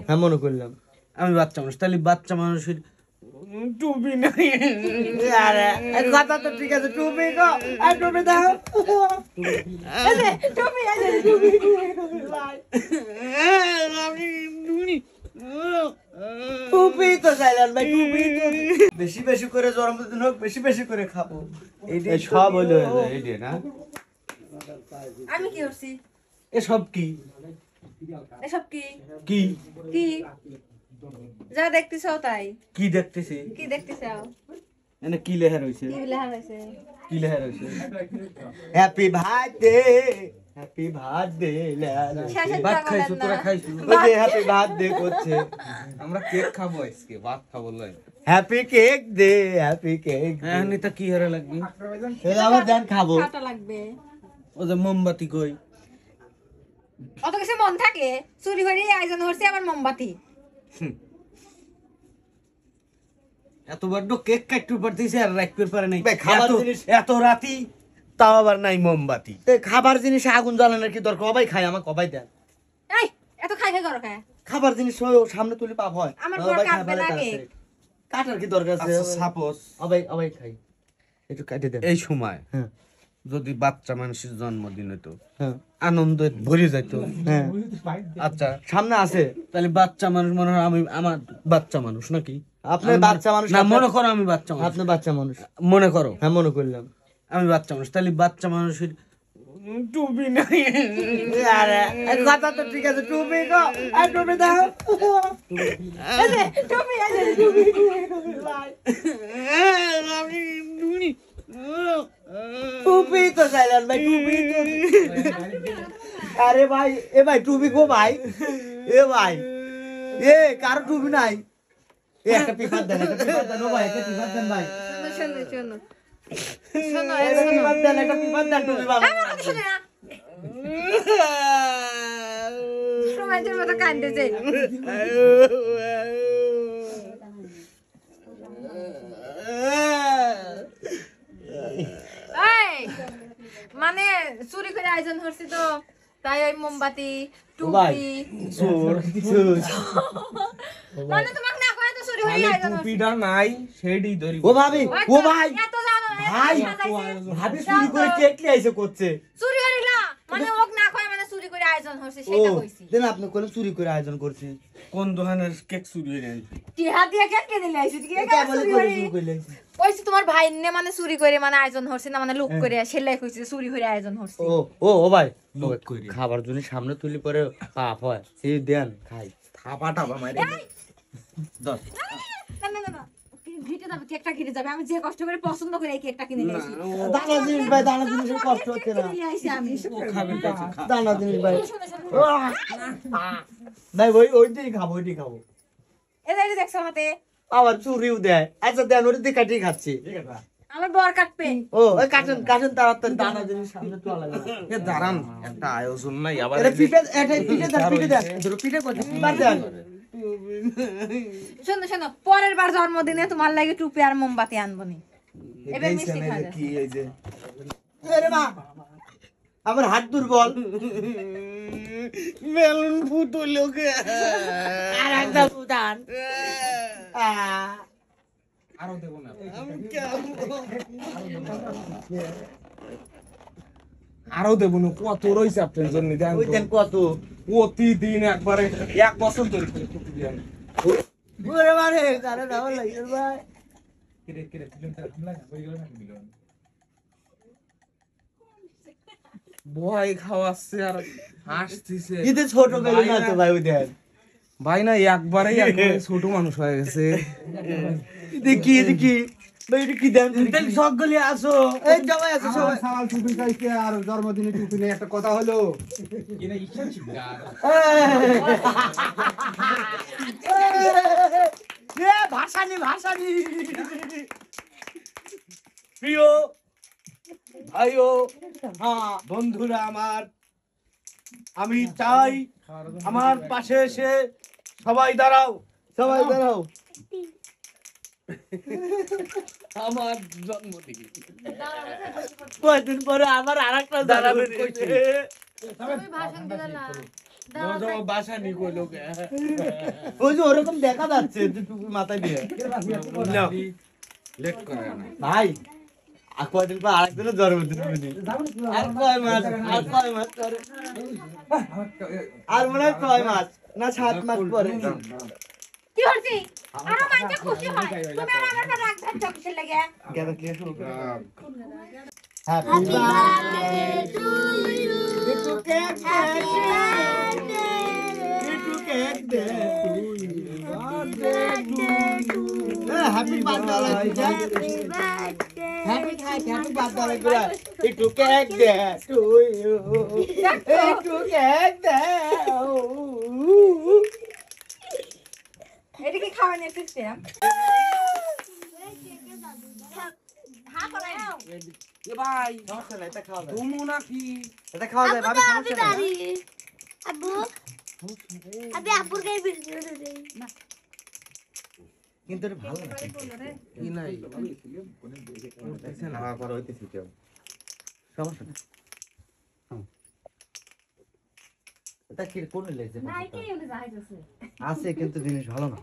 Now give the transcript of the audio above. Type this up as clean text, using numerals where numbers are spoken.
হ্যাঁ মনে করলাম আমি বাচ্চা মানুষ, তাহলে বাচ্চা মানুষের টুপি নাই। আরে কথা তো ঠিক আছে, টুপি গো, আর টুপি দাও। এই যে টুপি, এই যে টুপি ভাই। টুপি তো চাইলেন ভাই, টুপি তো বেশি বেশি করে জন্মদিন হোক, বেশি বেশি করে খাবো। এই সব হইলো এইটা না। আমি কি করছি? এসব কি এসব কি কি কি যা দেখতেছো তাই? কি দেখতেছি? কি দেখতেছো? এনে কি লেখা রইছে? কি লেখা রয়েছে? কি লেখা রইছে? Happy birthday, happy birthday. ভাত খাইছো? তোরা খাইছো? ওই যে হ্যাপি বার্থডে করছে। আমরা কেক খাবো আজকে, ভাত খাবো লয়। হ্যাপি কেক দে, হ্যাপি কেক। হ্যাঁ নিতা কি হারা লাগবে? আবার দেন খাবো। কাটা লাগবে। ও যে মোমবাতি কই? অত কিছু মন থাকে? চুরি করে আয়োজন হচ্ছে আবার মোমবাতি। এত বড় কেক কাটতে পারতেছে আর রাখতে পারে নাই। ভাই, খাবার জিনিস এত রাতি তাও আবার নাই মোমবাতি। খাবার জিনিসে আগুন জ্বালানোর কি দরকার? কবাই খাই, আমার কবাই দেন। এই এত খাই খাই করো খায়? খাবার জিনিস সামনে তুলি পাপ হয়। আমার বর সবাই খায় কাটবে ফেলে না তাড়াতাড়ি। কেক। কাটার কি দরকার আছে? আচ্ছা সাপোজ অবাই খাই, একটু কাটে দেন। এই সময় হ্যাঁ যদি বাচ্চা মানুষের জন্মদিন হতো, হ্যাঁ আনন্দে ভরে যেত। হ্যাঁ, আচ্ছা সামনে আছে। তাহলে বাচ্চা মানুষ মনে হয় আমি আমার বাচ্চা মানুষ নাকি? আপনি আমি বাচ্চা মানুষ না, মনে করো আমি বাচ্চা মানুষ। আপনি বাচ্চা মানুষ। মনে করো হ্যাঁ মনে করলাম। আমি বাচ্চা মানুষ, তাহলে বাচ্চা মানুষের টুপি নাই। আরে কথা তো ঠিক আছে, টুপি গো, আর টুপি দাও। এই যে টুপি, এই যে টুপি ভাই। টুপি তো চাইলেন ভাই, টুপি তো। আরে ভাই, এ ভাই টুপি গো ভাই, এ ভাই, এ কারো টুপি নাই? এ একটা পেপার দেন, একটা পেপার দেন। ও ভাই একটা পেপার দেন ভাই, শোনো শোনো শোনো একটা পেপার দেন, একটা পেপার দেন, টুপি ভালো। শোনো না রোমান্সের মতো কাঁদতেছে। এই মানে চুরি করে আয়োজন হচ্ছে তো তাই ওই মোমবাতি ভাই, টুপি চোর চোর। মানে তোমাকে না কয় তো চুরি করে আয়োজন হচ্ছে। টুপিটা নাই সেইটাই ধরি। ও ভাবি, ও ভাই, এত জানো না, এত ভাই, সাজাইছে। ভাবি চুরি করে কেক নিয়ে আইছে করছে। চুরি করে না মানে ওক না কয় মানে চুরি করে আয়োজন হচ্ছে ও সেটা কইছি। দেন, আপনি কোন চুরি করে আয়োজন করছি? কোন দোকানের কেক চুরি হয়ে গেছে? টিহা দিয়ে কেক কিনে নিয়ে আইছি কি এটা বলে চুরি করে করে চুরি করে আইছে। কইছি তোমার ভাই নে মানে চুরি করে মানে আয়োজন হচ্ছে না মানে লুক করে সেলাই কইছে চুরি করে আয়োজন হচ্ছে। ও ভাই, লোক কইরে। খাবার যদি সামনে তুলি পরে পাপ হয়, এই দেন খাই। থাপা টাপা মারি। দশ না না না না ঘিটে যাবে কেকটা ঘিটে যাবে আমি যে কষ্ট করে পছন্দ করে এই কেকটা কিনে নিয়ে আইছি। দানা জিনিস ভাই, দানা জিনিসের কষ্ট হচ্ছে না। কিনে নিয়ে আইছি আমি। খাবে দানা জিনিস ভাই, শোনো, শোনো। ভাই ওইটাই খাবো, ওইটাই খাবো। এই যে দেখছো হাতে আবার চুরিও দেয়। আচ্ছা দেন, ওটা দিয়ে কাটিয়ে খাচ্ছি। আমার বর কাটবে। ও ওই কাটেন কাটেন তাড়াতাড়ি, দানা জিনিস সামনে তো লাগে না। এ দাঁড়ান, একটা আয়োজন নাই আবার। এটা পিঠে, এটা পিঠে দেন, পিঠে দেন। ধরো পিঠে করতে পিঠে দেন। শোনো শোনো পরের বার জন্মদিনে তোমার লাগে টুপি আর মোমবাতি আনবো নি। এবার মিষ্টি খাবে। কি এই যে, আরে মা, আমার হাত দুর্বল। বেলুন ফুটো লোকে আর একটা ফুটান। আরো দেব না। আরো দেব না, কত রইছে আপনার জন্য দেন ওই তো। দেন কত? প্রতিদিন একবারে 1 বছর ধরে টুপি দেন। ওরে মারে, কারণ আমার লাগে ভাই। কিরে কিরে ফিল্মটা হামলা হয়ে গেল না মিলন। ভয় খাওয়াচ্ছে আর হাসতেছে। ইতে ছোট বেলুন না তো ভাই, ওই দেন। ভাই না একবারে ছোট মানুষ হয়ে গেছে। দেখি দেখি ভাই, এটা কি দেন? তাহলে সকলে আসো। এই সবাই আছে, সবাই। সামাল টুপি চাইছে আর জন্মদিনে টুপি নিয়ে একটা কথা হলো। ভাষানি ভাষানি। প্রিয় ভাইও, বন্ধুরা আমার, আমি চাই আমার পাশে এসে সবাই দাঁড়াও, সবাই দাঁড়াও। আমার জন্মদিন কয়েকদিন পরে আমার আর একটা দাঁড়াবে। তুমি ভাষণ দিলে না। বাসা নি কইলো কে ওই যে ওরকম দেখা যাচ্ছে যে টুপি মাথায় দিয়ে লেট করে না ভাই আর কয়দিন পর আরেকদিনের জন্মদিন বুঝি আর কয় মাস পরে আর মনে হয় 6 মাস না 7 মাস পরে কি হচ্ছে আরো মাইতে খুশি হয় তুমি আর আমার পর রাগ ধরছো কিসের লাগে কেন কি শুরু করে হ্যাপি বার্থডে টু ইউ একটু কেক দে হ্যাপি বার্থডে হ্যাপি বার্থডে একটু কেক দে টু ইউ একটু কেক দে এটা কি খাওয়ানো সিস্টেম হ্যাঁ করে নাও এ ভাই সমস্যা নাই এটা খাওয়া যায় তুমি নাকি এটা খাওয়া যায় ভাবি সমস্যা নাই আব্বু আবে আপুর গায়ে ভিডিও দে কিন্তু এটা ভালো না কি নাই না পর হইতে শিখো সমস্যা নাই এটা কি কোন লেগেছে নাই কি উনি যাইতেছে আছে কিন্তু জিনিস ভালো না